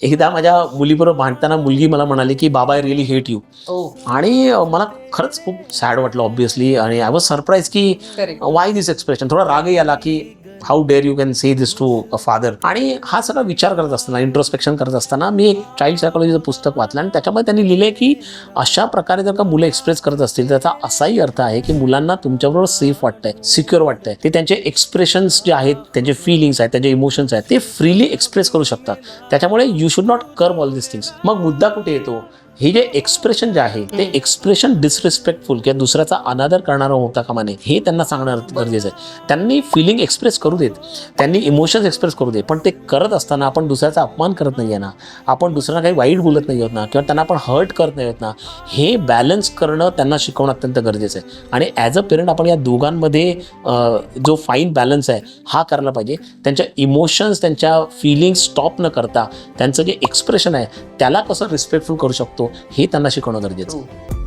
एकदा माझ्या मुलीबरोबर भांडताना मुलगी मला म्हणाली की बाबा आय रिअली हेट यू. आणि मला खरंच खूप सॅड वाटलं ऑब्व्हियसली. आणि आय वॉज सरप्राईज की वाय दिस एक्सप्रेशन. थोडा रागही आला की how dare you can say this to a father. आणि हा सगळा विचार करत असताना, इंट्रोस्पेक्शन करत असताना मी एक चाइल्ड सायकोलॉजीचं पुस्तक वाचलं आणि त्याच्यामध्ये त्यांनी लिहिलंय की अशा प्रकारे जर का मुलं एक्सप्रेस करत असतील त्याचा असाही अर्थ आहे की मुलांना तुमच्याबरोबर सेफ वाटतंय, सिक्युअर वाटतंय. ते त्यांचे एक्सप्रेशन्स जे आहेत, त्यांचे फिलिंग्स आहेत, त्यांचे इमोशन्स आहेत, ते फ्रीली एक्सप्रेस करू शकतात. त्याच्यामुळे you should not curve all this things. मग मुद्दा कुठे येतो, हे जे एक्सप्रेशन जे आहे ते एक्सप्रेशन डिसरिस्पेक्टफुल किंवा दुसऱ्याचा अनादर करणारं होता कामा नये हे त्यांना सांगणं गरजेचं आहे. त्यांनी फिलिंग एक्सप्रेस करू देत, त्यांनी इमोशन्स एक्सप्रेस करू दे, पण ते करत असताना आपण दुसऱ्याचा अपमान करत नाही आहे ना, आपण दुसऱ्यांना काही वाईट बोलत नाही आहोत ना, किंवा त्यांना आपण हर्ट करत नाही आहोत ना, हे बॅलन्स करणं त्यांना शिकवणं अत्यंत गरजेचं आहे. आणि ॲज अ पेरेंट आपण या दोघांमध्ये जो फाईन बॅलन्स आहे हा करायला पाहिजे. त्यांच्या इमोशन्स, त्यांच्या फिलिंग्स स्टॉप न करता त्यांचं जे एक्सप्रेशन आहे त्याला कसं रिस्पेक्टफुल करू शकतो हे त्यांना शिकवणं गरजेचं आहे.